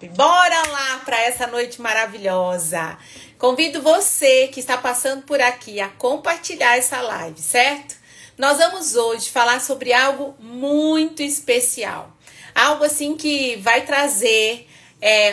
Bora lá para essa noite maravilhosa. Convido você que está passando por aqui a compartilhar essa live, certo? Nós vamos hoje falar sobre algo muito especial. Algo assim que vai trazer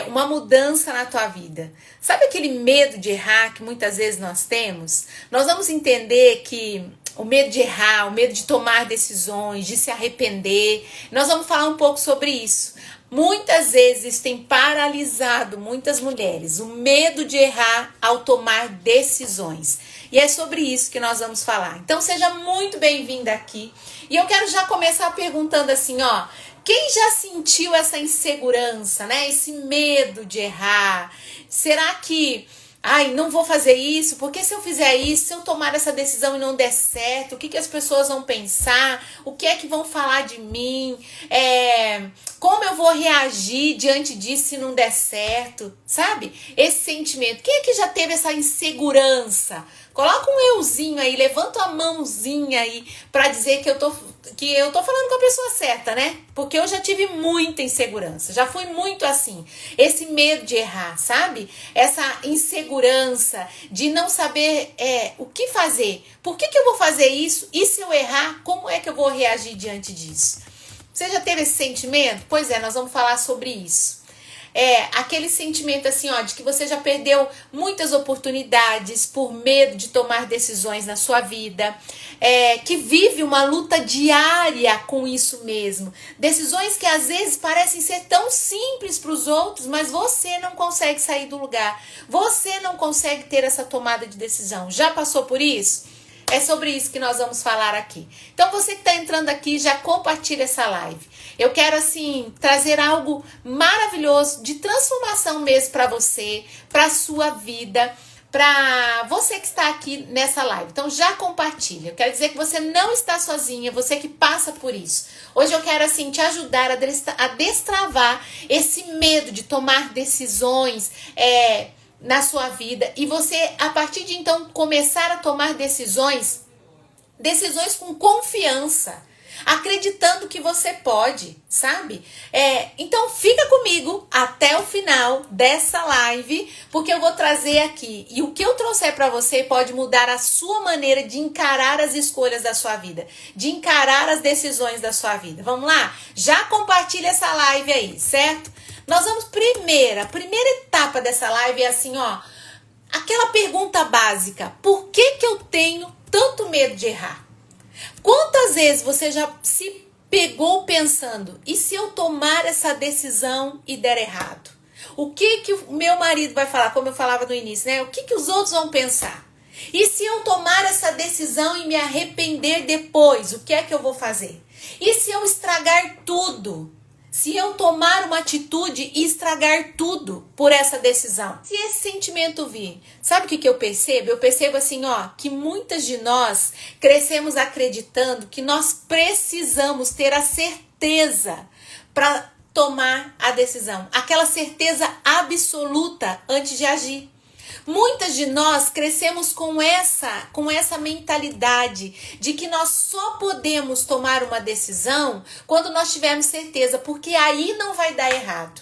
uma mudança na tua vida. Sabe aquele medo de errar que muitas vezes nós temos? Nós vamos entender que o medo de errar, o medo de tomar decisões, de se arrepender. Nós vamos falar um pouco sobre isso. Muitas vezes tem paralisado muitas mulheres, o medo de errar ao tomar decisões. E é sobre isso que nós vamos falar. Então seja muito bem-vinda aqui. E eu quero já começar perguntando assim, ó, quem já sentiu essa insegurança, né? Esse medo de errar? Será que não vou fazer isso, porque se eu fizer isso, se eu tomar essa decisão e não der certo, o que as pessoas vão pensar? O que é que vão falar de mim? Como eu vou reagir diante disso se não der certo? Sabe? Esse sentimento. Quem é que já teve essa insegurança? Coloca um euzinho aí, levanta a mãozinha aí pra dizer que eu tô falando com a pessoa certa, né? Porque eu já tive muita insegurança, já fui muito assim. Esse medo de errar, sabe? Essa insegurança de não saber o que fazer. Por que eu vou fazer isso? E se eu errar, como é que eu vou reagir diante disso? Você já teve esse sentimento? Pois é, nós vamos falar sobre isso. Aquele sentimento assim, ó, de que você já perdeu muitas oportunidades por medo de tomar decisões na sua vida, que vive uma luta diária com isso mesmo. Decisões que às vezes parecem ser tão simples para os outros, mas você não consegue sair do lugar. Você não consegue ter essa tomada de decisão. Já passou por isso? É sobre isso que nós vamos falar aqui. Então você que está entrando aqui, já compartilha essa live. Eu quero assim trazer algo maravilhoso de transformação mesmo para você, para a sua vida, para você que está aqui nessa live. Então já compartilha. Eu quero dizer que você não está sozinha, você que passa por isso. Hoje eu quero assim te ajudar a destravar esse medo de tomar decisões, na sua vida, e você a partir de então começar a tomar decisões com confiança, acreditando que você pode, sabe? Então fica comigo até o final dessa live, porque eu vou trazer aqui, e o que eu trouxer para você pode mudar a sua maneira de encarar as escolhas da sua vida, de encarar as decisões da sua vida. Vamos lá? Já compartilha essa live aí, certo? Nós vamos a primeira etapa dessa live é assim, ó, aquela pergunta básica: por que eu tenho tanto medo de errar? Quantas vezes você já se pegou pensando, e se eu tomar essa decisão e der errado? O que o meu marido vai falar, como eu falava no início, né? O que os outros vão pensar? E se eu tomar essa decisão e me arrepender depois, o que é que eu vou fazer? E se eu estragar tudo? Se eu tomar uma atitude e estragar tudo por essa decisão? Se esse sentimento vir, sabe o que eu percebo? Eu percebo assim, ó, que muitas de nós crescemos acreditando que nós precisamos ter a certeza para tomar a decisão. Aquela certeza absoluta antes de agir. Muitas de nós crescemos com essa mentalidade de que nós só podemos tomar uma decisão quando nós tivermos certeza, porque aí não vai dar errado,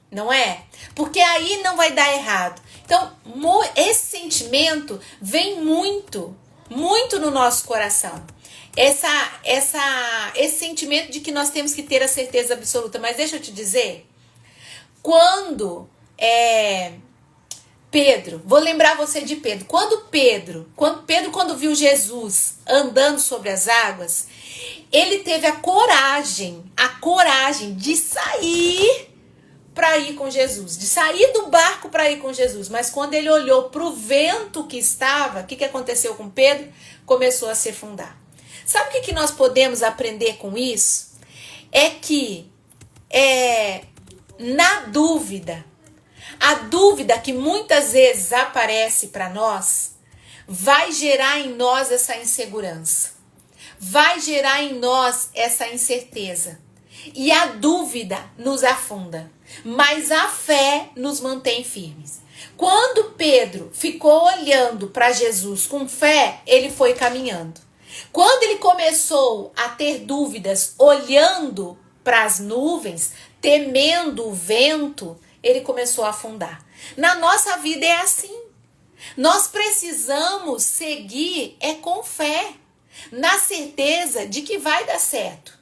não é? Porque aí não vai dar errado. Então, esse sentimento vem muito no nosso coração. Esse sentimento de que nós temos que ter a certeza absoluta. Mas deixa eu te dizer, quando Pedro, vou lembrar você de Pedro. Quando Pedro viu Jesus andando sobre as águas, ele teve a coragem de sair para ir com Jesus, de sair do barco para ir com Jesus. Mas quando ele olhou para o vento que estava, o que aconteceu com Pedro? Começou a se afundar. Sabe o que nós podemos aprender com isso? É que na dúvida, a dúvida que muitas vezes aparece para nós vai gerar em nós essa insegurança, vai gerar em nós essa incerteza. E a dúvida nos afunda, mas a fé nos mantém firmes. Quando Pedro ficou olhando para Jesus com fé, ele foi caminhando. Quando ele começou a ter dúvidas, olhando para as nuvens, temendo o vento, ele começou a afundar. Na nossa vida é assim. Nós precisamos seguir com fé, na certeza de que vai dar certo.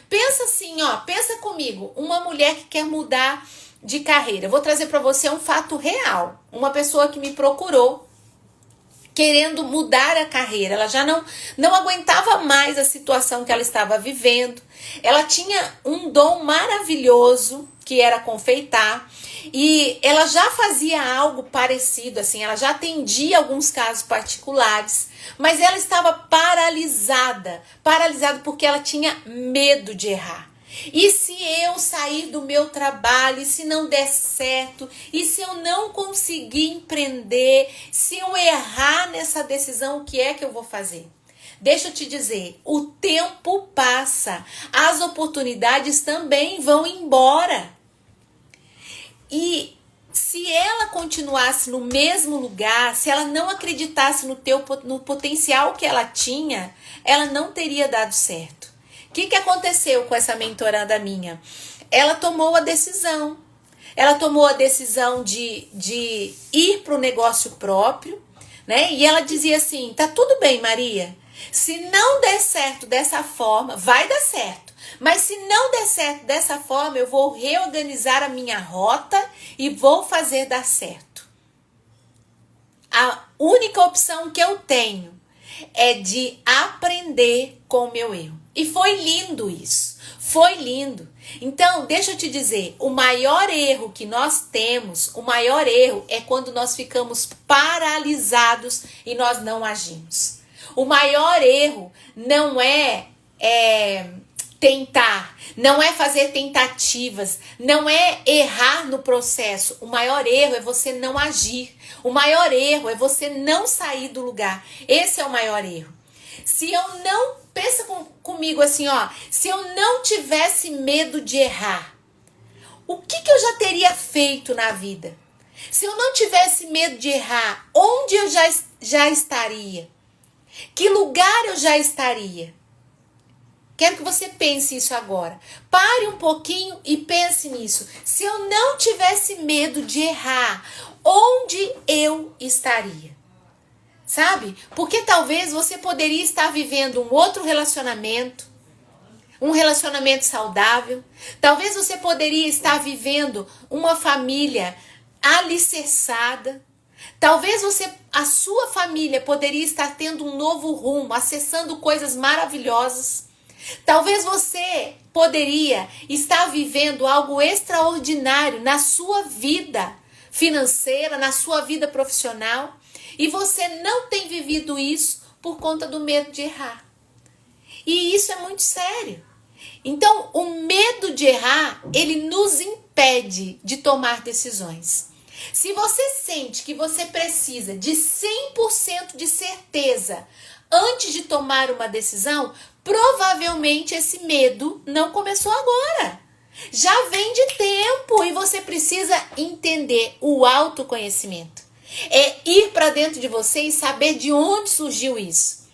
Pensa assim, pensa comigo, uma mulher que quer mudar de carreira. Eu vou trazer para você um fato real. Uma pessoa que me procurou querendo mudar a carreira. Ela já não aguentava mais a situação que ela estava vivendo. Ela tinha um dom maravilhoso, que era confeitar, e ela já fazia algo parecido, assim, ela já atendia alguns casos particulares, mas ela estava paralisada porque ela tinha medo de errar. E se eu sair do meu trabalho, e se não der certo, e se eu não conseguir empreender, se eu errar nessa decisão, o que é que eu vou fazer? Deixa eu te dizer, o tempo passa, as oportunidades também vão embora. E se ela continuasse no mesmo lugar, se ela não acreditasse no potencial que ela tinha, ela não teria dado certo. O que aconteceu com essa mentoranda minha? Ela tomou a decisão. Ela tomou a decisão de ir para o negócio próprio, né? E ela dizia assim, tá tudo bem, Maria. Se não der certo dessa forma, vai dar certo. Mas se não der certo dessa forma, eu vou reorganizar a minha rota e vou fazer dar certo. A única opção que eu tenho é de aprender com o meu erro. E foi lindo isso. Foi lindo. Então, deixa eu te dizer, o maior erro que nós temos, o maior erro é quando nós ficamos paralisados e nós não agimos. O maior erro não é tentar, não é fazer tentativas, não é errar no processo. O maior erro é você não agir. O maior erro é você não sair do lugar. Esse é o maior erro. Se eu não, pensa comigo assim, se eu não tivesse medo de errar, o que eu já teria feito na vida? Se eu não tivesse medo de errar, onde eu já estaria? Que lugar eu já estaria? Quero que você pense isso agora. Pare um pouquinho e pense nisso. Se eu não tivesse medo de errar, onde eu estaria? Sabe? Porque talvez você poderia estar vivendo um outro relacionamento, um relacionamento saudável. Talvez você poderia estar vivendo uma família alicerçada. Talvez a sua família poderia estar tendo um novo rumo, acessando coisas maravilhosas. Talvez você poderia estar vivendo algo extraordinário na sua vida financeira, na sua vida profissional, e você não tem vivido isso por conta do medo de errar. E isso é muito sério. Então, o medo de errar, ele nos impede de tomar decisões. Se você sente que você precisa de 100% de certeza antes de tomar uma decisão, provavelmente esse medo não começou agora. Já vem de tempo e você precisa entender o autoconhecimento. É ir para dentro de você e saber de onde surgiu isso.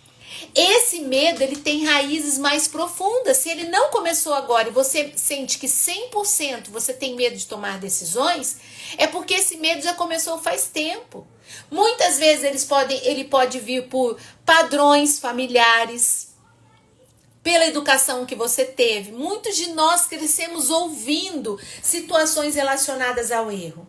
Esse medo, ele tem raízes mais profundas. Se ele não começou agora e você sente que 100% você tem medo de tomar decisões, é porque esse medo já começou faz tempo. Muitas vezes ele pode vir por padrões familiares, pela educação que você teve. Muitos de nós crescemos ouvindo situações relacionadas ao erro.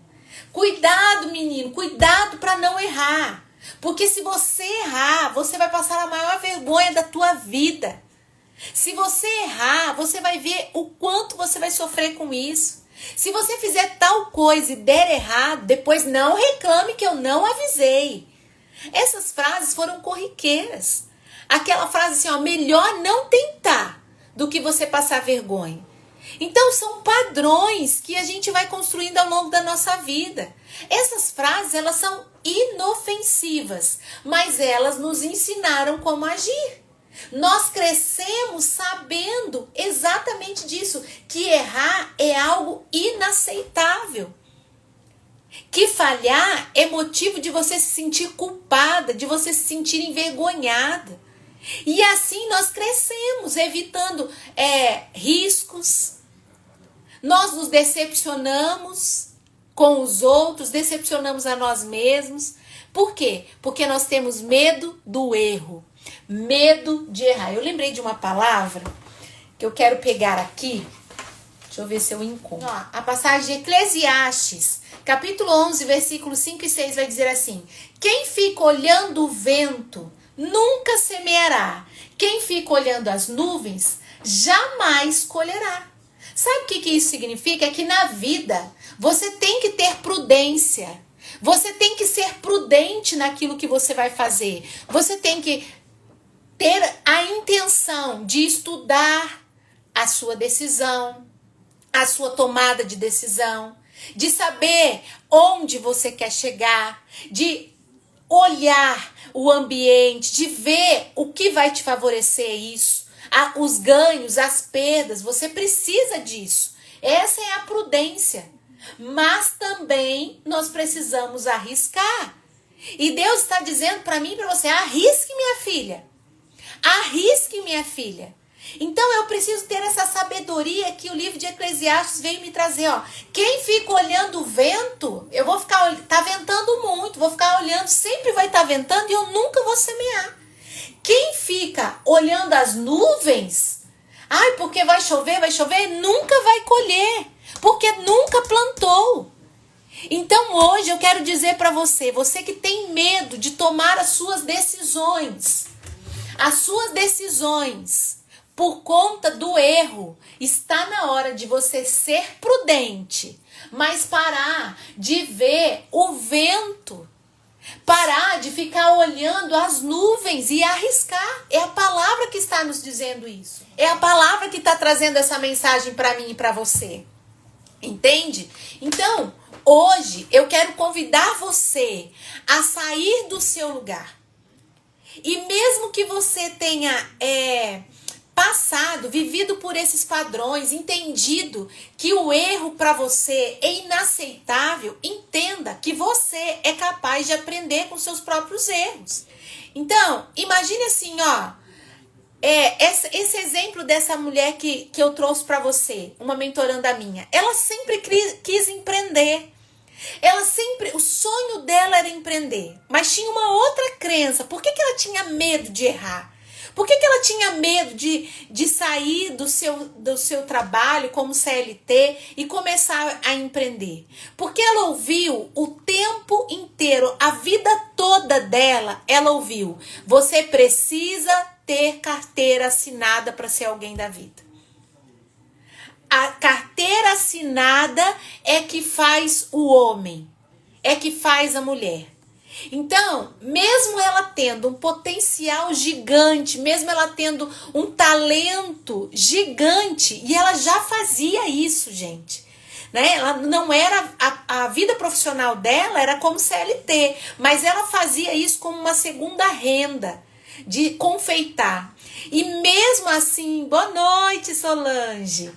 Cuidado, menino, cuidado para não errar. Porque se você errar, você vai passar a maior vergonha da tua vida. Se você errar, você vai ver o quanto você vai sofrer com isso. Se você fizer tal coisa e der errado, depois não reclame que eu não avisei. Essas frases foram corriqueiras. Aquela frase assim, melhor não tentar do que você passar vergonha. Então são padrões que a gente vai construindo ao longo da nossa vida. Essas frases, elas são inofensivas, mas elas nos ensinaram como agir. Nós crescemos sabendo exatamente disso, que errar é algo inaceitável. Que falhar é motivo de você se sentir culpada, de você se sentir envergonhada. E assim nós crescemos, evitando riscos. Nós nos decepcionamos. com os outros, decepcionamos a nós mesmos. Por quê? Porque nós temos medo do erro, medo de errar. Eu lembrei de uma palavra que eu quero pegar aqui. Deixa eu ver se eu encontro. Ó, a passagem de Eclesiastes, capítulo 11, versículos 5 e 6 vai dizer assim: quem fica olhando o vento nunca semeará. Quem fica olhando as nuvens jamais colherá. Sabe o que isso significa? É que na vida você tem que ter prudência. Você tem que ser prudente naquilo que você vai fazer. Você tem que ter a intenção de estudar a sua decisão, a sua tomada de decisão, de saber onde você quer chegar, de olhar o ambiente, de ver o que vai te favorecer isso, os ganhos, as perdas. Você precisa disso. Essa é a prudência. Mas também nós precisamos arriscar. E Deus está dizendo para mim e para você: arrisque, minha filha. Arrisque, minha filha. Então eu preciso ter essa sabedoria que o livro de Eclesiastes veio me trazer, ó. Quem fica olhando o vento, eu vou ficar, tá ventando muito, vou ficar olhando, sempre vai estar ventando e eu nunca vou semear. Quem fica olhando as nuvens, porque vai chover, nunca vai colher, porque nunca plantou. Então hoje eu quero dizer para você, você que tem medo de tomar as suas decisões, por conta do erro, está na hora de você ser prudente, mas parar de ver o vento, parar de ficar olhando as nuvens e arriscar. É a palavra que está nos dizendo isso. É a palavra que está trazendo essa mensagem para mim e para você. Entende? Então, hoje eu quero convidar você a sair do seu lugar. E mesmo que você tenha vivido por esses padrões, entendido que o erro para você é inaceitável, entenda que você é capaz de aprender com seus próprios erros. Então, imagine assim, ó, esse exemplo dessa mulher que eu trouxe para você, uma mentoranda minha, ela sempre quis empreender. O sonho dela era empreender, mas tinha uma outra crença. Por que ela tinha medo de errar? Por que ela tinha medo de sair do seu trabalho como CLT e começar a empreender? Porque ela ouviu o tempo inteiro, a vida toda dela, ela ouviu: você precisa ter carteira assinada para ser alguém da vida. A carteira assinada é que faz o homem, é que faz a mulher. Então, mesmo ela tendo um potencial gigante, mesmo ela tendo um talento gigante, e ela já fazia isso, gente, né? Ela não era, a vida profissional dela era como CLT, mas ela fazia isso como uma segunda renda, de confeitar. E mesmo assim, boa noite, Solange.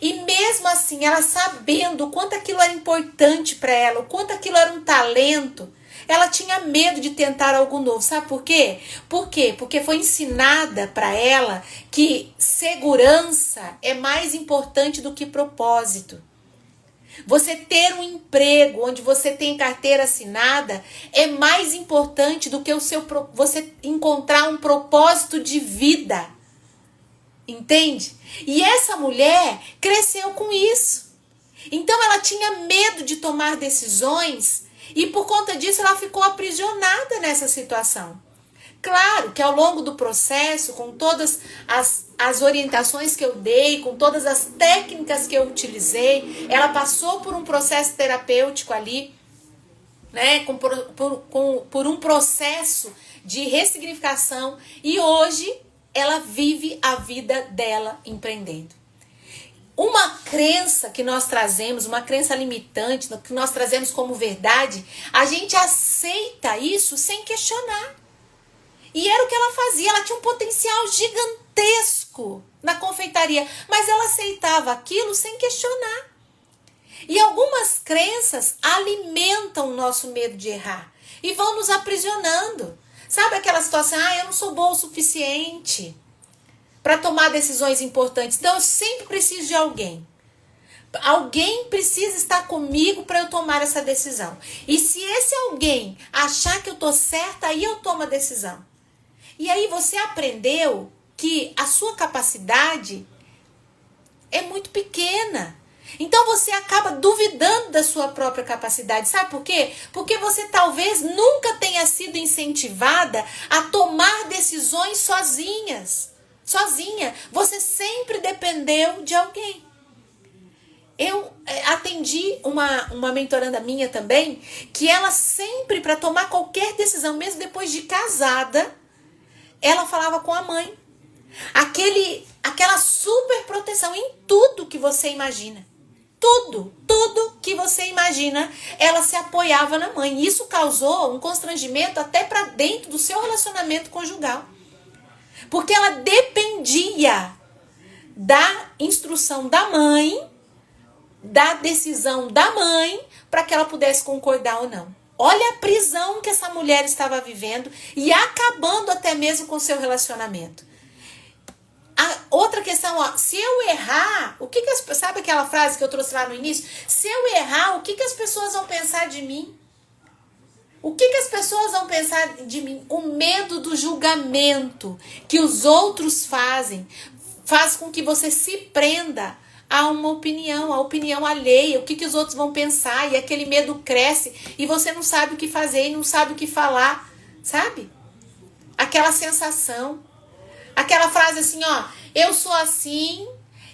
E mesmo assim, ela sabendo o quanto aquilo era importante para ela, o quanto aquilo era um talento, ela tinha medo de tentar algo novo. Sabe por quê? Porque foi ensinada para ela que segurança é mais importante do que propósito. Você ter um emprego onde você tem carteira assinada é mais importante do que você encontrar um propósito de vida. Entende? E essa mulher cresceu com isso. Então ela tinha medo de tomar decisões e por conta disso ela ficou aprisionada nessa situação. Claro que ao longo do processo, com todas as orientações que eu dei, com todas as técnicas que eu utilizei, ela passou por um processo terapêutico ali, né, por um processo de ressignificação, e hoje ela vive a vida dela empreendendo. Uma crença que nós trazemos, uma crença limitante, que nós trazemos como verdade, a gente aceita isso sem questionar. E era o que ela fazia, ela tinha um potencial gigantesco na confeitaria, mas ela aceitava aquilo sem questionar. E algumas crenças alimentam o nosso medo de errar e vão nos aprisionando. Sabe aquela situação, eu não sou boa o suficiente para tomar decisões importantes, então eu sempre preciso de alguém. Alguém precisa estar comigo para eu tomar essa decisão. E se esse alguém achar que eu tô certa, aí eu tomo a decisão. E aí você aprendeu que a sua capacidade é muito pequena. Então você acaba duvidando da sua própria capacidade. Sabe por quê? Porque você talvez nunca tenha sido incentivada a tomar decisões sozinha. Você sempre dependeu de alguém. Eu atendi uma mentoranda minha também, que ela sempre, para tomar qualquer decisão, mesmo depois de casada, ela falava com a mãe. Aquela super proteção em tudo que você imagina. Tudo que você imagina, ela se apoiava na mãe. Isso causou um constrangimento até para dentro do seu relacionamento conjugal. Porque ela dependia da instrução da mãe, da decisão da mãe, para que ela pudesse concordar ou não. Olha a prisão que essa mulher estava vivendo e acabando até mesmo com o seu relacionamento. A outra questão, ó, se eu errar, sabe aquela frase que eu trouxe lá no início? Se eu errar, o que as pessoas vão pensar de mim? O que as pessoas vão pensar de mim? O medo do julgamento que os outros fazem faz com que você se prenda a uma opinião, a opinião alheia, o que os outros vão pensar, e aquele medo cresce e você não sabe o que fazer e não sabe o que falar, sabe? Aquela sensação, aquela frase assim, ó, eu sou assim,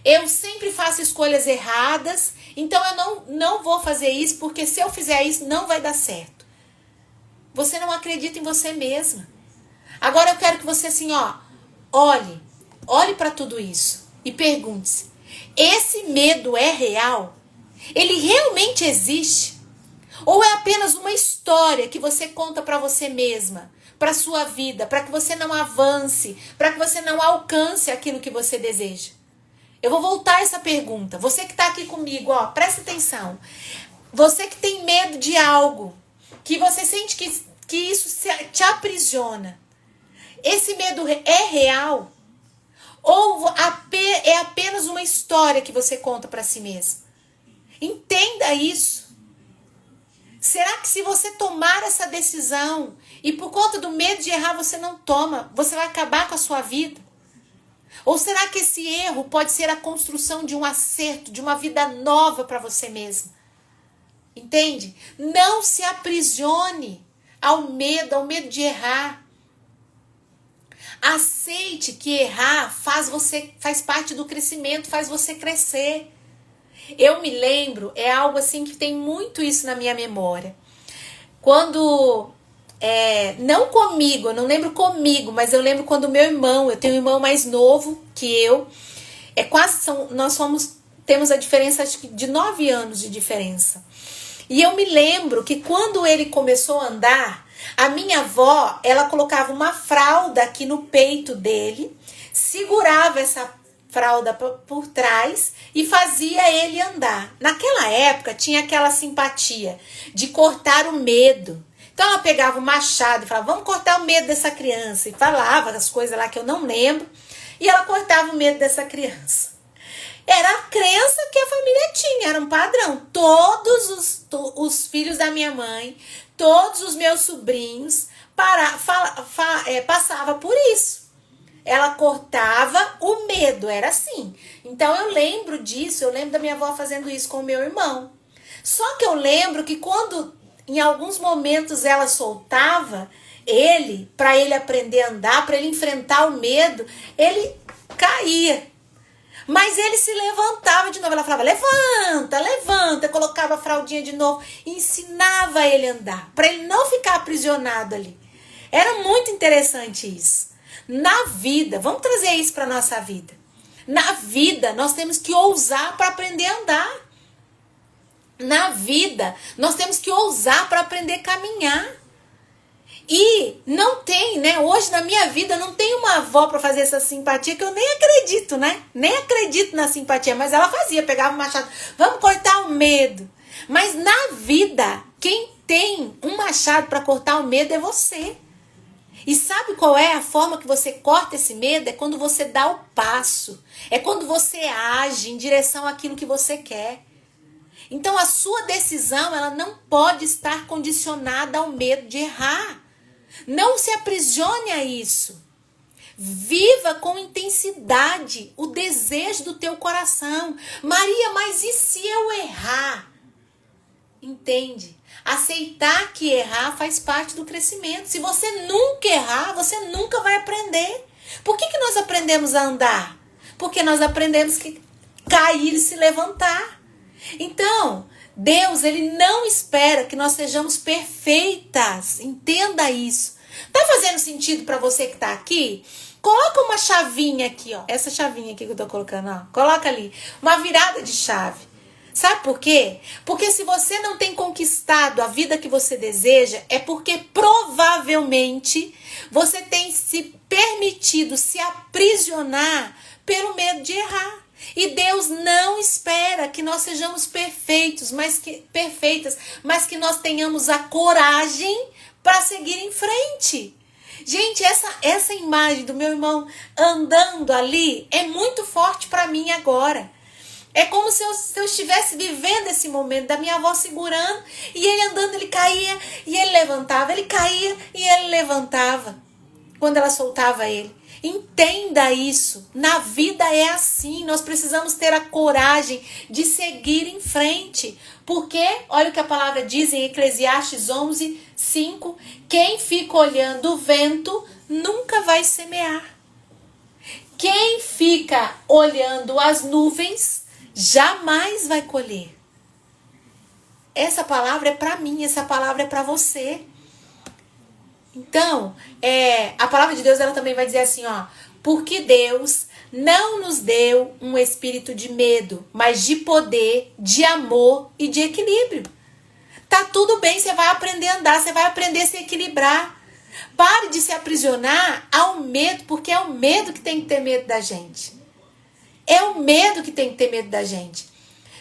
eu sempre faço escolhas erradas, então eu não vou fazer isso, porque se eu fizer isso não vai dar certo. Você não acredita em você mesma. Agora eu quero que você assim, ó, olhe para tudo isso e pergunte-se, esse medo é real? Ele realmente existe? Ou é apenas uma história que você conta para você mesma, para sua vida, para que você não avance, para que você não alcance aquilo que você deseja? Eu vou voltar a essa pergunta. Você que está aqui comigo, ó, presta atenção. Você que tem medo de algo, que você sente que isso te aprisiona, esse medo é real? Ou é apenas uma história que você conta para si mesmo? Entenda isso. Será que se você tomar essa decisão e por conta do medo de errar você não toma, você vai acabar com a sua vida? Ou será que esse erro pode ser a construção de um acerto, de uma vida nova para você mesmo? Entende? Não se aprisione ao medo de errar. Aceite que errar faz parte do crescimento, faz você crescer. Eu me lembro, é algo assim que tem muito isso na minha memória. Quando, não comigo, eu não lembro comigo, mas eu lembro quando meu irmão, eu tenho um irmão mais novo que eu, temos a diferença acho que de 9 anos de diferença. E eu me lembro que quando ele começou a andar, a minha avó, ela colocava uma fralda aqui no peito dele, segurava essa fralda por trás e fazia ele andar. Naquela época tinha aquela simpatia de cortar o medo. Então ela pegava o machado e falava, vamos cortar o medo dessa criança. E falava as coisas lá que eu não lembro. E ela cortava o medo dessa criança. Era a crença que a família tinha, era um padrão. Todos os filhos da minha mãe, todos os meus sobrinhos passavam por isso. Ela cortava o medo, era assim. Então eu lembro disso, eu lembro da minha avó fazendo isso com o meu irmão. Só que eu lembro que quando em alguns momentos ela soltava ele, para ele aprender a andar, para ele enfrentar o medo, ele caía. Mas ele se levantava de novo. Ela falava, levanta, levanta. Colocava a fraldinha de novo. E ensinava ele a andar. Para ele não ficar aprisionado ali. Era muito interessante isso. Na vida, vamos trazer isso para a nossa vida. Na vida, nós temos que ousar para aprender a andar. Na vida, nós temos que ousar para aprender a caminhar. E não tem, né? Hoje na minha vida não tem uma avó para fazer essa simpatia que eu nem acredito, né? Nem acredito na simpatia, mas ela fazia, pegava o machado, vamos cortar o medo. Mas na vida, quem tem um machado para cortar o medo é você. E sabe qual é a forma que você corta esse medo? É quando você dá o passo. É quando você age em direção àquilo que você quer. Então a sua decisão, ela não pode estar condicionada ao medo de errar. Não se aprisione a isso. Viva com intensidade o desejo do teu coração. Maria, mas e se eu errar? Entende? Aceitar que errar faz parte do crescimento. Se você nunca errar, você nunca vai aprender. Por que nós aprendemos a andar? Porque nós aprendemos que cair e se levantar. Então, Deus, ele não espera que nós sejamos perfeitas. Entenda isso. Tá fazendo sentido para você que tá aqui? Coloca uma chavinha aqui, ó. Essa chavinha aqui que eu tô colocando, ó. Coloca ali. Uma virada de chave. Sabe por quê? Porque se você não tem conquistado a vida que você deseja, é porque provavelmente você tem se permitido se aprisionar pelo medo de errar. E Deus não espera que nós sejamos perfeitas, mas que nós tenhamos a coragem para seguir em frente. Gente, essa imagem do meu irmão andando ali é muito forte para mim agora. É como se eu estivesse vivendo esse momento da minha avó segurando, e ele andando, ele caía e ele levantava, ele caía e ele levantava quando ela soltava ele. Entenda isso, na vida é assim, nós precisamos ter a coragem de seguir em frente, porque, olha o que a palavra diz em Eclesiastes 11:5, quem fica olhando o vento nunca vai semear. Quem fica olhando as nuvens jamais vai colher. Essa palavra é para mim, essa palavra é para você. Então, a palavra de Deus, ela também vai dizer assim, ó, porque Deus não nos deu um espírito de medo, mas de poder, de amor e de equilíbrio. Tá tudo bem, você vai aprender a andar, você vai aprender a se equilibrar. Pare de se aprisionar ao medo, porque é o medo que tem que ter medo da gente. É o medo que tem que ter medo da gente.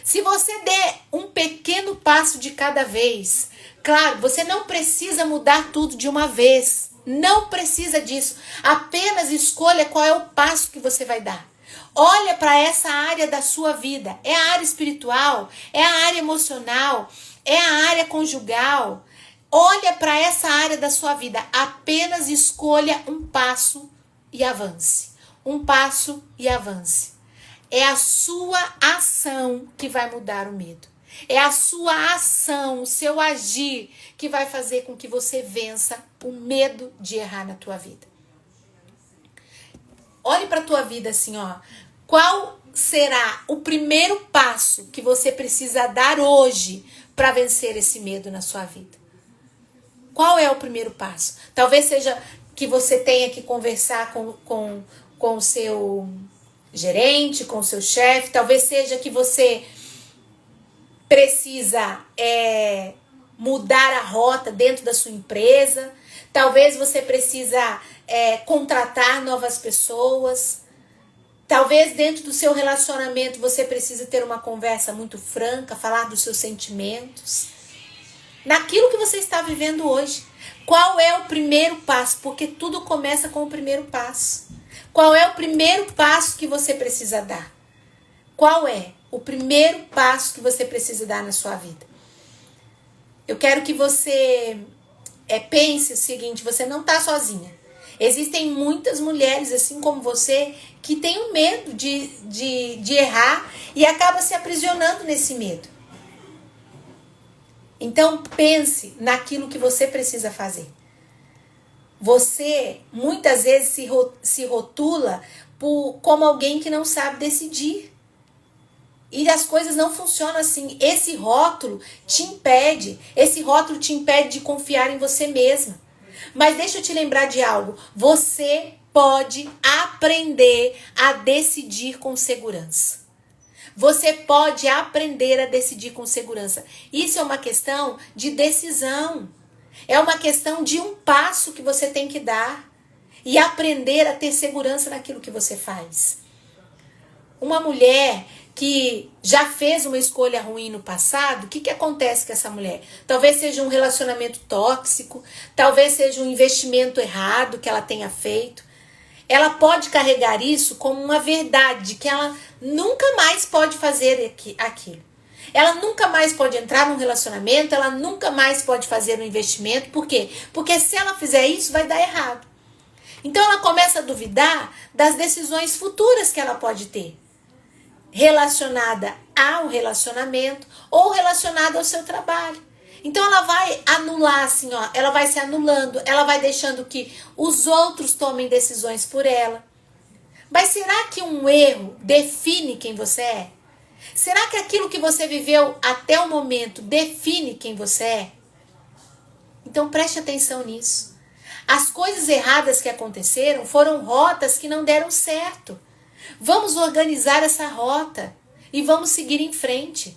Se você der um pequeno passo de cada vez, claro, você não precisa mudar tudo de uma vez. Não precisa disso. Apenas escolha qual é o passo que você vai dar. Olha para essa área da sua vida. É a área espiritual, é a área emocional, é a área conjugal. Olha para essa área da sua vida. Apenas escolha um passo e avance. Um passo e avance. É a sua ação que vai mudar o medo. É a sua ação, o seu agir que vai fazer com que você vença o medo de errar na tua vida. Olhe para a tua vida assim, ó. Qual será o primeiro passo que você precisa dar hoje para vencer esse medo na sua vida? Qual é o primeiro passo? Talvez seja que você tenha que conversar com o seu gerente, com o seu chefe. Talvez seja que você precisa mudar a rota dentro da sua empresa. Talvez você precisa contratar novas pessoas. Talvez dentro do seu relacionamento você precisa ter uma conversa muito franca, falar dos seus sentimentos. Naquilo que você está vivendo hoje. Qual é o primeiro passo? Porque tudo começa com o primeiro passo. Qual é o primeiro passo que você precisa dar? Qual é o primeiro passo que você precisa dar na sua vida? Eu quero que você pense o seguinte, você não está sozinha. Existem muitas mulheres, assim como você, que têm medo de errar e acabam se aprisionando nesse medo. Então pense naquilo que você precisa fazer. Você muitas vezes se rotula como alguém que não sabe decidir. E as coisas não funcionam assim. Esse rótulo te impede de confiar em você mesma. Mas deixa eu te lembrar de algo. Você pode aprender a decidir com segurança. Você pode aprender a decidir com segurança. Isso é uma questão de decisão. É uma questão de um passo que você tem que dar. E aprender a ter segurança naquilo que você faz. Uma mulher que já fez uma escolha ruim no passado, o que acontece com essa mulher? Talvez seja um relacionamento tóxico, talvez seja um investimento errado que ela tenha feito. Ela pode carregar isso como uma verdade, que ela nunca mais pode fazer aquilo. Ela nunca mais pode entrar num relacionamento, ela nunca mais pode fazer um investimento. Por quê? Porque se ela fizer isso, vai dar errado. Então ela começa a duvidar das decisões futuras que ela pode ter, relacionada ao relacionamento ou relacionada ao seu trabalho. Então ela vai anular assim, ó, ela vai se anulando, ela vai deixando que os outros tomem decisões por ela. Mas será que um erro define quem você é? Será que aquilo que você viveu até o momento define quem você é? Então preste atenção nisso. As coisas erradas que aconteceram foram rotas que não deram certo. Vamos organizar essa rota e vamos seguir em frente.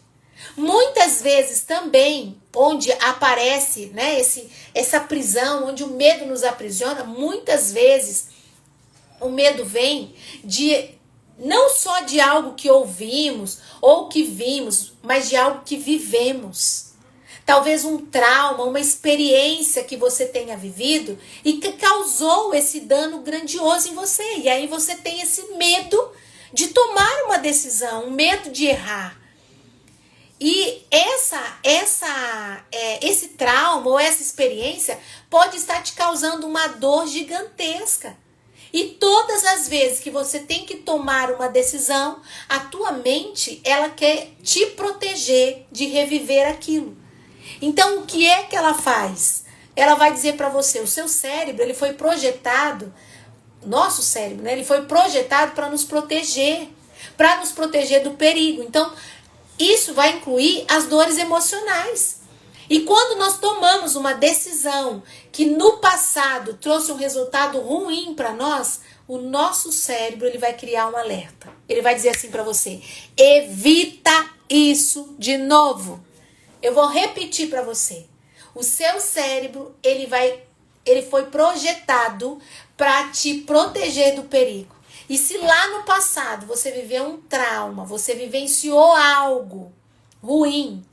Muitas vezes também, onde aparece, né, essa prisão, onde o medo nos aprisiona, muitas vezes o medo vem de não só de algo que ouvimos ou que vimos, mas de algo que vivemos. Talvez um trauma, uma experiência que você tenha vivido e que causou esse dano grandioso em você. E aí você tem esse medo de tomar uma decisão, um medo de errar. E esse trauma ou essa experiência pode estar te causando uma dor gigantesca. E todas as vezes que você tem que tomar uma decisão, a tua mente, ela quer te proteger de reviver aquilo. Então, o que é que ela faz? Ela vai dizer para você, o seu cérebro, ele foi projetado, nosso cérebro, né? Ele foi projetado para nos proteger do perigo. Então, isso vai incluir as dores emocionais. E quando nós tomamos uma decisão que no passado trouxe um resultado ruim para nós, o nosso cérebro, ele vai criar um alerta. Ele vai dizer assim para você, evita isso de novo. Eu vou repetir para você. O seu cérebro, ele foi projetado para te proteger do perigo. E se lá no passado você viveu um trauma, você vivenciou algo ruim,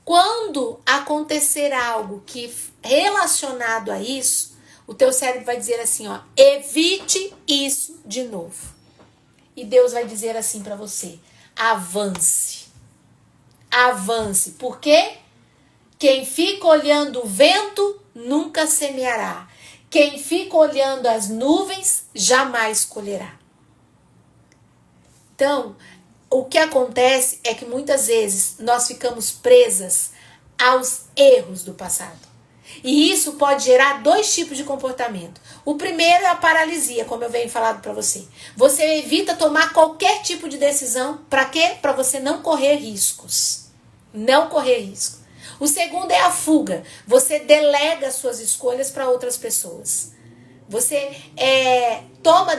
quando acontecer algo que relacionado a isso, o teu cérebro vai dizer assim, ó, evite isso de novo. E Deus vai dizer assim para você, avance. Avance, porque quem fica olhando o vento nunca semeará. Quem fica olhando as nuvens jamais colherá. Então, o que acontece é que muitas vezes nós ficamos presas aos erros do passado. E isso pode gerar dois tipos de comportamento. O primeiro é a paralisia, como eu venho falando para você. Você evita tomar qualquer tipo de decisão. Para quê? Para você não correr riscos. Não correr risco. O segundo é a fuga. Você delega suas escolhas para outras pessoas. Você toma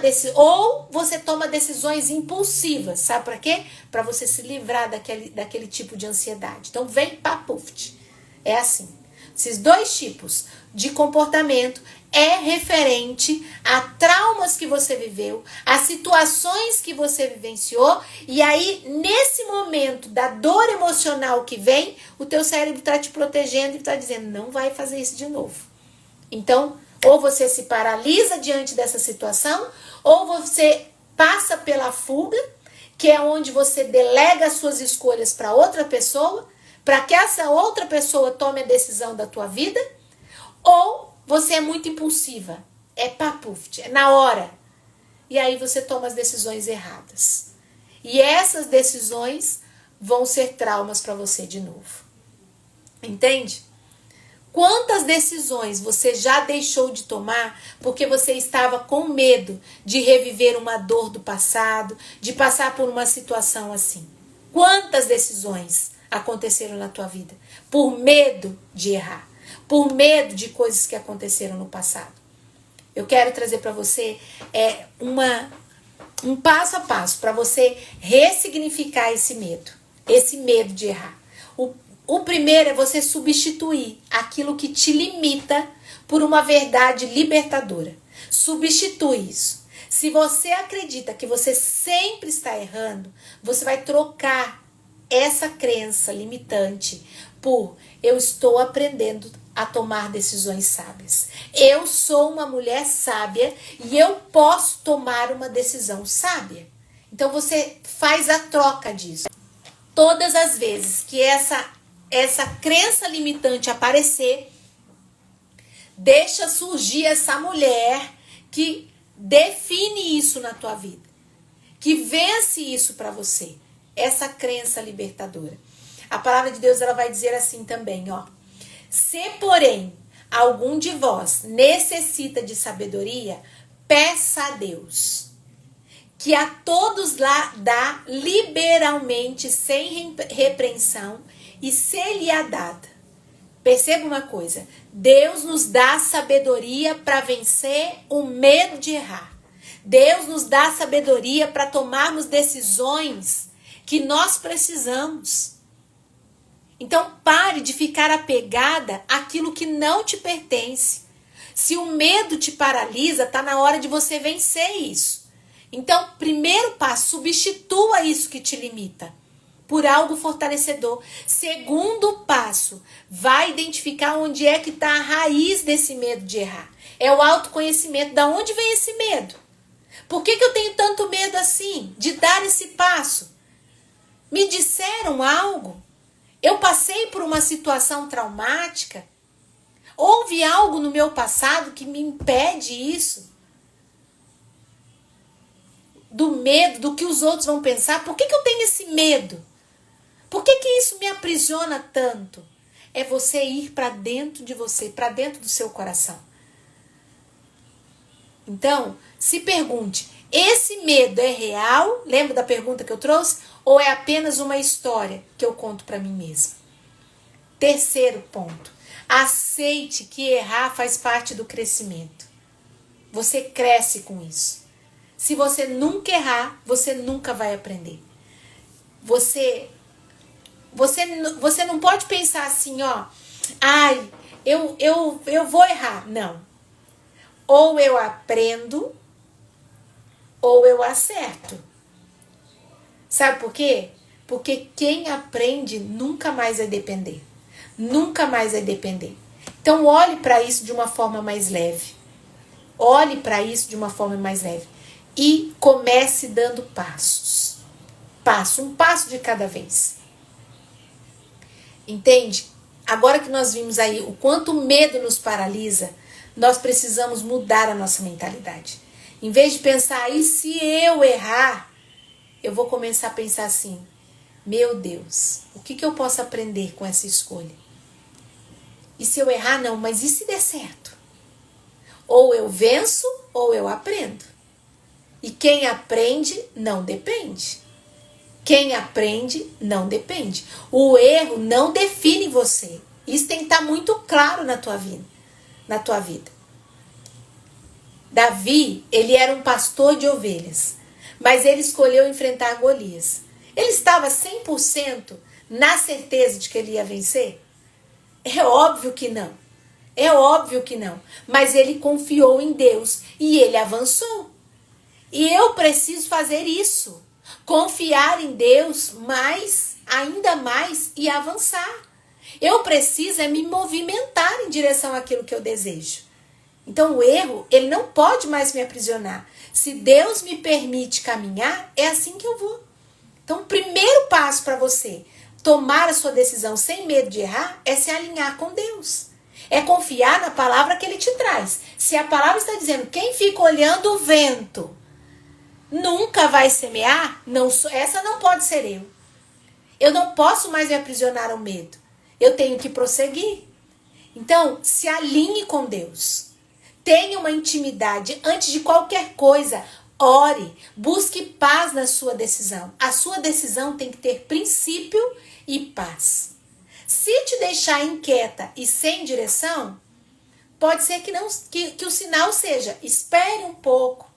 decisões impulsivas. Sabe para quê? Para você se livrar daquele tipo de ansiedade. Então vem papuft. É assim. Esses dois tipos de comportamento é referente a traumas que você viveu, a situações que você vivenciou, e aí, nesse momento da dor emocional que vem, o teu cérebro está te protegendo e está dizendo, não vai fazer isso de novo. Então, ou você se paralisa diante dessa situação, ou você passa pela fuga, que é onde você delega as suas escolhas para outra pessoa, para que essa outra pessoa tome a decisão da tua vida, ou você é muito impulsiva, é papuft, é na hora. E aí você toma as decisões erradas. E essas decisões vão ser traumas para você de novo. Entende? Quantas decisões você já deixou de tomar porque você estava com medo de reviver uma dor do passado, de passar por uma situação assim? Quantas decisões aconteceram na tua vida por medo de errar? Por medo de coisas que aconteceram no passado. Eu quero trazer para você um passo a passo para você ressignificar esse medo de errar. O primeiro é você substituir aquilo que te limita por uma verdade libertadora. Substitui isso. Se você acredita que você sempre está errando, você vai trocar essa crença limitante por eu estou aprendendo a tomar decisões sábias. Eu sou uma mulher sábia e eu posso tomar uma decisão sábia. Então você faz a troca disso. Todas as vezes que essa crença limitante aparecer, deixa surgir essa mulher que define isso na tua vida, que vence isso para você, essa crença libertadora. A palavra de Deus ela vai dizer assim também, ó: se porém algum de vós necessita de sabedoria, peça a Deus, que a todos lá dá liberalmente, sem repreensão, e se lhe é dada. Perceba uma coisa, Deus nos dá sabedoria para vencer o medo de errar. Deus nos dá sabedoria para tomarmos decisões que nós precisamos. Então pare de ficar apegada àquilo que não te pertence. Se o medo te paralisa, está na hora de você vencer isso. Então, primeiro passo, substitua isso que te limita por algo fortalecedor. Segundo passo, vai identificar onde é que está a raiz desse medo de errar. É o autoconhecimento. Da onde vem esse medo? Por que eu tenho tanto medo assim de dar esse passo? Me disseram algo? Eu passei por uma situação traumática? Houve algo no meu passado que me impede isso? Do medo, do que os outros vão pensar. Por que eu tenho esse medo? Por que isso me aprisiona tanto? É você ir para dentro de você, para dentro do seu coração. Então, se pergunte, esse medo é real? Lembra da pergunta que eu trouxe? Ou é apenas uma história que eu conto para mim mesma? Terceiro ponto, aceite que errar faz parte do crescimento. Você cresce com isso. Se você nunca errar, você nunca vai aprender. Você não pode pensar assim, ó, ai, eu vou errar. Não. Ou eu aprendo, ou eu acerto. Sabe por quê? Porque quem aprende nunca mais vai depender. Nunca mais vai depender. Então olhe para isso de uma forma mais leve. Olhe para isso de uma forma mais leve. E comece dando passos. Um passo de cada vez. Entende? Agora que nós vimos aí o quanto o medo nos paralisa, nós precisamos mudar a nossa mentalidade. Em vez de pensar, e se eu errar? Eu vou começar a pensar assim, meu Deus, o que eu posso aprender com essa escolha? E se eu errar? Não, mas e se der certo? Ou eu venço, ou eu aprendo. E quem aprende, não depende. Quem aprende, não depende. O erro não define você. Isso tem que estar muito claro na tua vida. Davi, ele era um pastor de ovelhas, mas ele escolheu enfrentar Golias. Ele estava 100% na certeza de que ele ia vencer? É óbvio que não. É óbvio que não. Mas ele confiou em Deus e ele avançou. E eu preciso fazer isso. Confiar em Deus ainda mais e avançar. Eu preciso me movimentar em direção àquilo que eu desejo. Então o erro, ele não pode mais me aprisionar. Se Deus me permite caminhar, é assim que eu vou. Então o primeiro passo para você tomar a sua decisão sem medo de errar é se alinhar com Deus. É confiar na palavra que Ele te traz. Se a palavra está dizendo, quem fica olhando o vento nunca vai semear, essa não pode ser eu. Eu não posso mais me aprisionar ao medo. Eu tenho que prosseguir. Então, se alinhe com Deus. Tenha uma intimidade. Antes de qualquer coisa, ore. Busque paz na sua decisão. A sua decisão tem que ter princípio e paz. Se te deixar inquieta e sem direção, pode ser que o sinal seja, espere um pouco.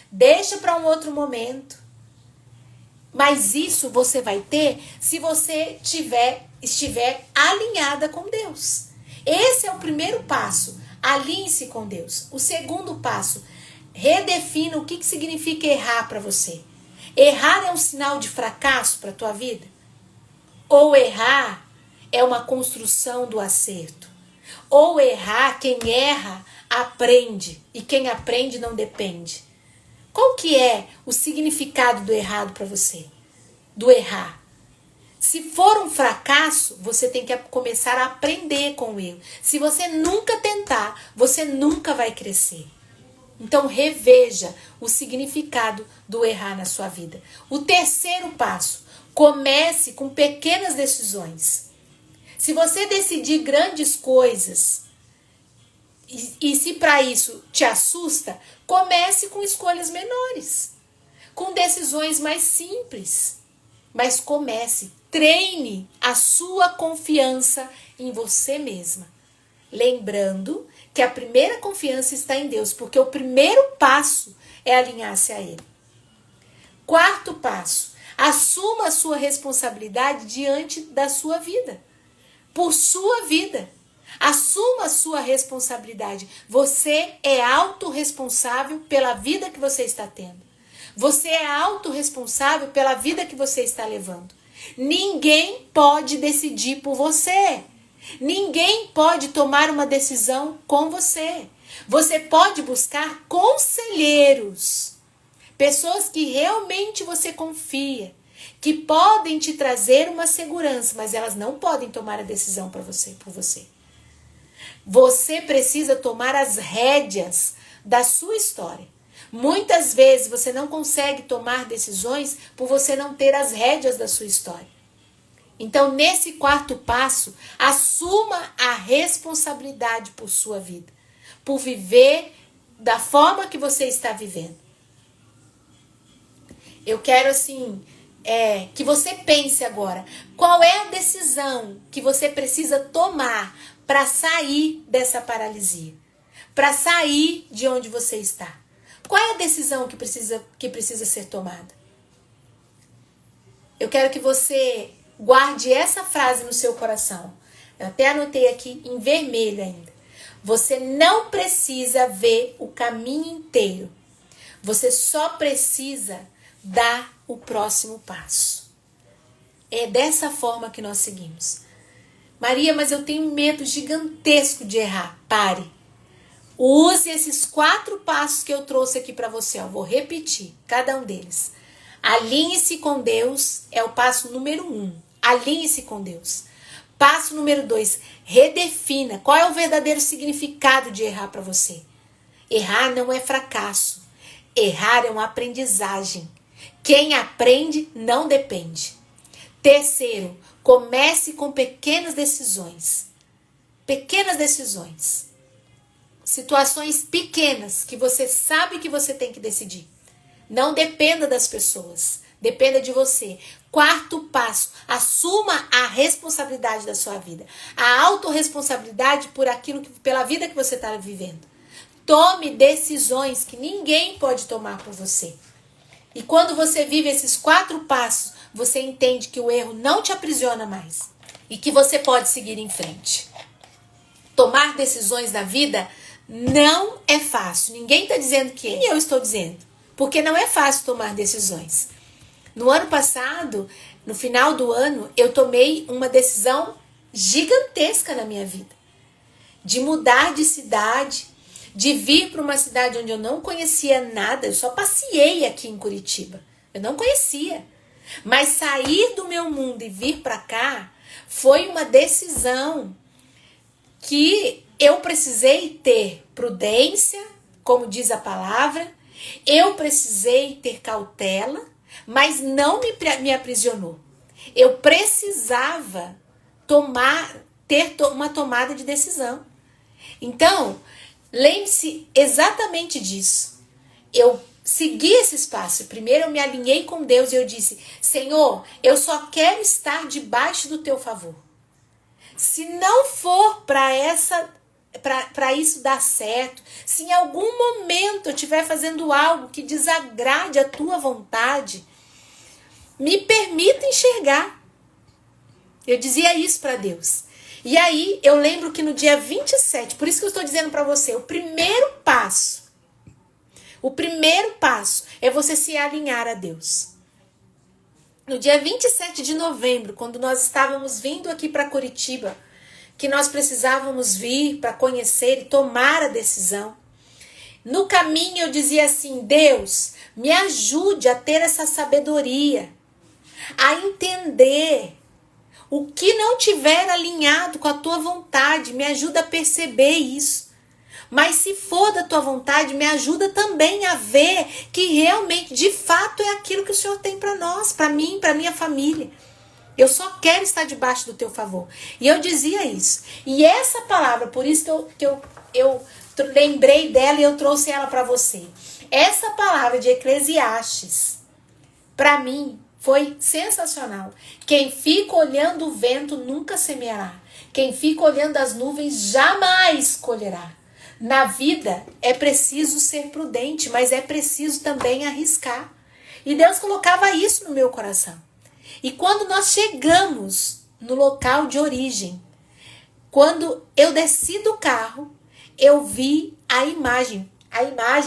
Deixa para um outro momento. Mas isso você vai ter se você estiver alinhada com Deus. Esse é o primeiro passo. Alinhe-se com Deus. O segundo passo, redefina o que significa errar para você. Errar é um sinal de fracasso para a tua vida? Ou errar é uma construção do acerto? Ou errar, quem erra, aprende. E quem aprende não depende. Qual que é o significado do errado para você? Do errar. Se for um fracasso, você tem que começar a aprender com o erro. Se você nunca tentar, você nunca vai crescer. Então reveja o significado do errar na sua vida. O terceiro passo, comece com pequenas decisões. Se você decidir grandes coisas e se para isso te assusta, comece com escolhas menores, com decisões mais simples. Mas comece, treine a sua confiança em você mesma. Lembrando que a primeira confiança está em Deus, porque o primeiro passo é alinhar-se a Ele. Quarto passo, assuma a sua responsabilidade diante da sua vida. Por sua vida. Assuma a sua responsabilidade. Você é autorresponsável pela vida que você está tendo. Você é autorresponsável pela vida que você está levando. Ninguém pode decidir por você. Ninguém pode tomar uma decisão com você. Você pode buscar conselheiros. Pessoas que realmente você confia. Que podem te trazer uma segurança, mas elas não podem tomar a decisão por você. Você precisa tomar as rédeas da sua história. Muitas vezes você não consegue tomar decisões por você não ter as rédeas da sua história. Então, nesse quarto passo, assuma a responsabilidade por sua vida, por viver da forma que você está vivendo. Eu quero, que você pense agora, qual é a decisão que você precisa tomar para sair dessa paralisia, para sair de onde você está? Qual é a decisão que precisa ser tomada? Eu quero que você guarde essa frase no seu coração. Eu até anotei aqui em vermelho ainda. Você não precisa ver o caminho inteiro. Você só precisa dar o próximo passo. É dessa forma que nós seguimos. Maria, mas eu tenho um medo gigantesco de errar. Pare. Use esses 4 passos que eu trouxe aqui para você. Eu vou repetir cada um deles. Alinhe-se com Deus é o passo número 1. Alinhe-se com Deus. Passo número 2. Redefina. Qual é o verdadeiro significado de errar para você? Errar não é fracasso. Errar é uma aprendizagem. Quem aprende não depende. Terceiro, comece com pequenas decisões. Pequenas decisões. Situações pequenas que você sabe que você tem que decidir. Não dependa das pessoas. Dependa de você. Quarto passo, assuma a responsabilidade da sua vida. A autorresponsabilidade pela vida que você está vivendo. Tome decisões que ninguém pode tomar por você. E quando você vive esses 4 passos, você entende que o erro não te aprisiona mais. E que você pode seguir em frente. Tomar decisões na vida não é fácil. Ninguém está dizendo que é. E eu estou dizendo. Porque não é fácil tomar decisões. No ano passado, no final do ano, eu tomei uma decisão gigantesca na minha vida. De mudar de cidade, de vir para uma cidade onde eu não conhecia nada. Eu só passeei aqui em Curitiba. Eu não conhecia. Mas sair do meu mundo e vir para cá foi uma decisão que eu precisei ter prudência, como diz a palavra. Eu precisei ter cautela, mas não me aprisionou. Eu precisava ter uma tomada de decisão. Então, lembre-se exatamente disso. Eu segui esse espaço. Primeiro eu me alinhei com Deus e eu disse: Senhor, eu só quero estar debaixo do teu favor. Se não for para isso dar certo, se em algum momento eu estiver fazendo algo que desagrade a tua vontade, me permita enxergar. Eu dizia isso para Deus. E aí eu lembro que no dia 27, por isso que eu estou dizendo para você, o primeiro passo é você se alinhar a Deus. No dia 27 de novembro, quando nós estávamos vindo aqui para Curitiba, que nós precisávamos vir para conhecer e tomar a decisão, no caminho eu dizia assim: Deus, me ajude a ter essa sabedoria, a entender O que não tiver alinhado com a tua vontade, me ajuda a perceber isso. Mas se for da tua vontade, me ajuda também a ver que realmente, de fato, é aquilo que o Senhor tem para nós, para mim, para minha família. Eu só quero estar debaixo do teu favor. E eu dizia isso. E essa palavra, por isso que eu lembrei dela e eu trouxe ela para você. Essa palavra de Eclesiastes, para mim, foi sensacional. Quem fica olhando o vento nunca semeará. Quem fica olhando as nuvens jamais colherá. Na vida é preciso ser prudente, mas é preciso também arriscar. E Deus colocava isso no meu coração. E quando nós chegamos no local de origem, quando eu desci do carro, eu vi a imagem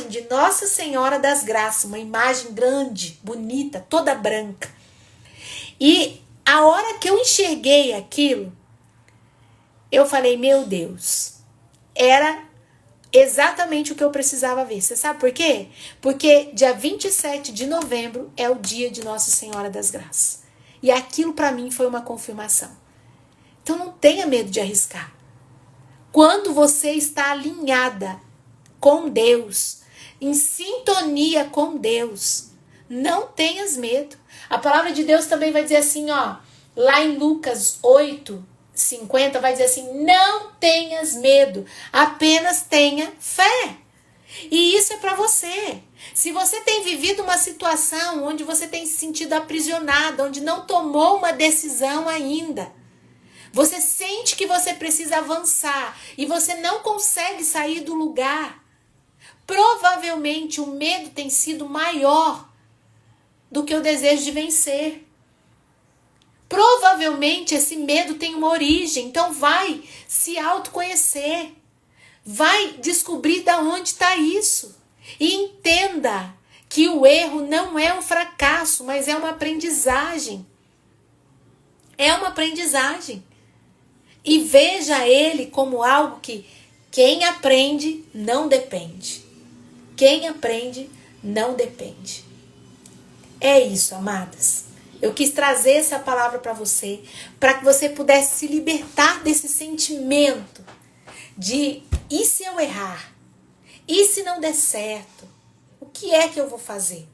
de Nossa Senhora das Graças, uma imagem grande, bonita, toda branca. E a hora que eu enxerguei aquilo, eu falei, meu Deus, era exatamente o que eu precisava ver. Você sabe por quê? Porque dia 27 de novembro é o dia de Nossa Senhora das Graças. E aquilo para mim foi uma confirmação. Então não tenha medo de arriscar. Quando você está alinhada com Deus, em sintonia com Deus, não tenhas medo. A palavra de Deus também vai dizer assim, ó, lá em Lucas 8:50, vai dizer assim, não tenhas medo, apenas tenha fé. E isso é para você. Se você tem vivido uma situação onde você tem se sentido aprisionado, onde não tomou uma decisão ainda, você sente que você precisa avançar e você não consegue sair do lugar, provavelmente o medo tem sido maior do que o desejo de vencer. Provavelmente esse medo tem uma origem, então vai se autoconhecer. Vai descobrir de onde está isso. E entenda que o erro não é um fracasso, mas é uma aprendizagem. É uma aprendizagem. E veja ele como algo que quem aprende não depende. Quem aprende não depende. É isso, amadas. Eu quis trazer essa palavra para você, para que você pudesse se libertar desse sentimento de e se eu errar? E se não der certo? O que é que eu vou fazer?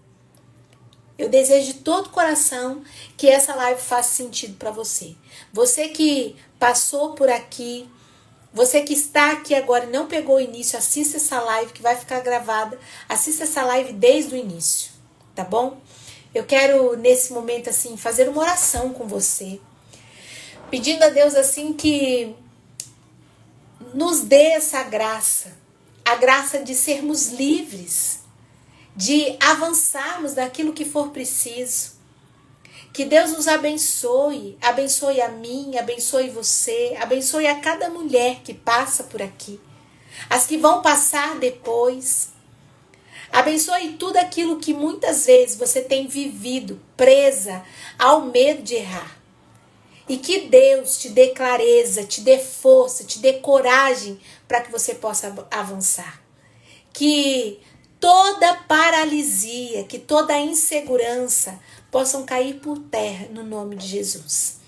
Eu desejo de todo o coração que essa live faça sentido para você. Você que passou por aqui, você que está aqui agora e não pegou o início, assista essa live que vai ficar gravada. Assista essa live desde o início, tá bom? Eu quero nesse momento assim fazer uma oração com você, pedindo a Deus assim que nos dê essa graça, a graça de sermos livres, de avançarmos naquilo que for preciso. Que Deus nos abençoe, abençoe a mim, abençoe você, abençoe a cada mulher que passa por aqui, as que vão passar depois. Abençoe tudo aquilo que muitas vezes você tem vivido presa ao medo de errar. E que Deus te dê clareza, te dê força, te dê coragem para que você possa avançar. Que toda paralisia, que toda insegurança possam cair por terra no nome de Jesus.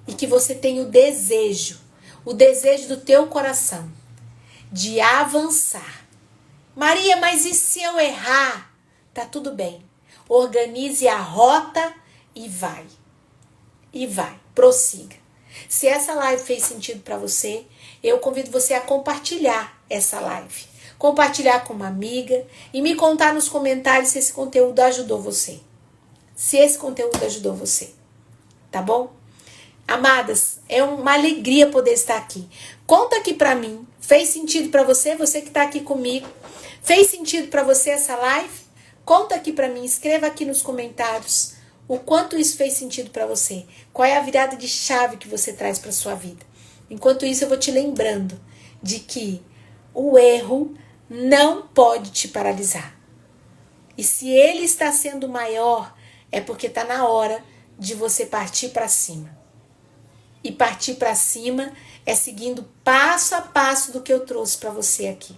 E que você tenha o desejo do teu coração de avançar. Maria, mas e se eu errar? Tá tudo bem. Organize a rota e vai. E vai. Prossiga. Se essa live fez sentido para você, eu convido você a compartilhar essa live. Compartilhar com uma amiga e me contar nos comentários se esse conteúdo ajudou você. Se esse conteúdo ajudou você. Tá bom? Amadas, é uma alegria poder estar aqui. Conta aqui pra mim. Fez sentido pra você? Você que tá aqui comigo. Fez sentido pra você essa live? Conta aqui pra mim. Escreva aqui nos comentários o quanto isso fez sentido pra você. Qual é a virada de chave que você traz pra sua vida. Enquanto isso, eu vou te lembrando de que o erro não pode te paralisar. E se ele está sendo maior, é porque está na hora de você partir para cima. E partir para cima é seguindo passo a passo do que eu trouxe para você aqui.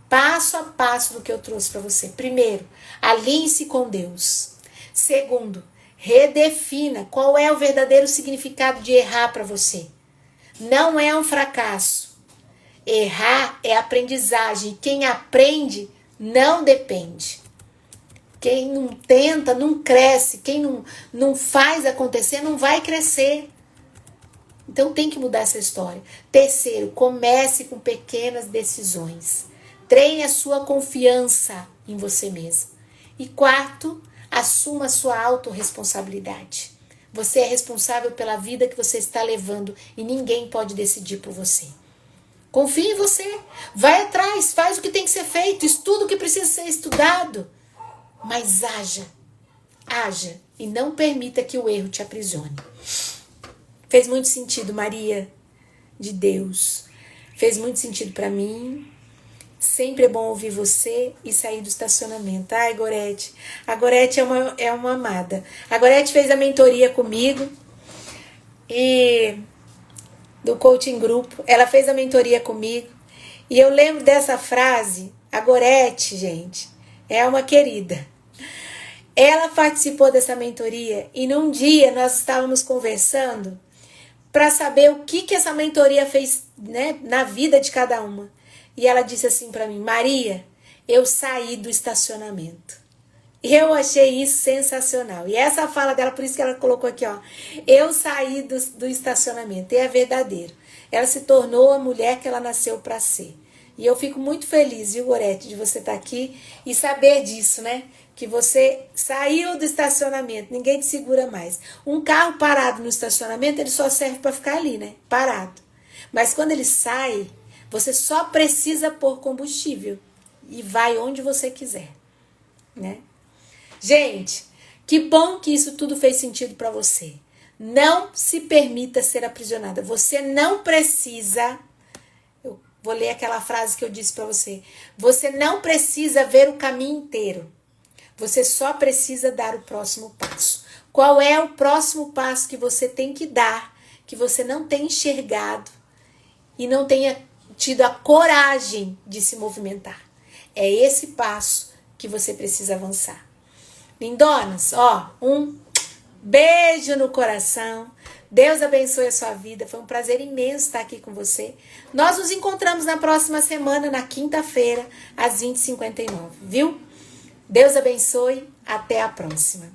Passo a passo do que eu trouxe para você. Primeiro, alinhe-se com Deus. Segundo, Redefina qual é o verdadeiro significado de errar para você. Não é um fracasso. Errar é aprendizagem. Quem aprende não depende. Quem não tenta não cresce. Quem não faz acontecer não vai crescer. Então tem que mudar essa história. Terceiro, comece com pequenas decisões. Treine a sua confiança em você mesmo. E quarto, assuma a sua autorresponsabilidade. Você é responsável pela vida que você está levando e ninguém pode decidir por você. Confie em você. Vai atrás, faz o que tem que ser feito, estuda o que precisa ser estudado. Mas haja e não permita que o erro te aprisione. Fez muito sentido, Maria de Deus. Fez muito sentido para mim. Sempre é bom ouvir você e sair do estacionamento. Ai, Gorete. A Gorete é uma amada. A Gorete fez a mentoria comigo. E do coaching grupo. Ela fez a mentoria comigo. E eu lembro dessa frase. A Gorete, gente, é uma querida. Ela participou dessa mentoria. E num dia nós estávamos conversando para saber o que essa mentoria fez, né, na vida de cada uma. E ela disse assim para mim: Maria, eu saí do estacionamento. Eu achei isso sensacional. E essa fala dela, por isso que ela colocou aqui, ó. Eu saí do estacionamento. E é verdadeiro. Ela se tornou a mulher que ela nasceu para ser. E eu fico muito feliz, viu, Gorete, de você estar aqui e saber disso, né? Que você saiu do estacionamento, ninguém te segura mais. Um carro parado no estacionamento, ele só serve para ficar ali, né? Parado. Mas quando ele sai, você só precisa pôr combustível e vai onde você quiser, né? Gente, que bom que isso tudo fez sentido para você. Não se permita ser aprisionada. Você não precisa... Eu vou ler aquela frase que eu disse para você. Você não precisa ver o caminho inteiro. Você só precisa dar o próximo passo. Qual é o próximo passo que você tem que dar, que você não tem enxergado e não tenha tido a coragem de se movimentar? É esse passo que você precisa avançar. Lindonas, ó, um beijo no coração. Deus abençoe a sua vida. Foi um prazer imenso estar aqui com você. Nós nos encontramos na próxima semana, na quinta-feira, às 20h59, viu? Deus abençoe. Até a próxima.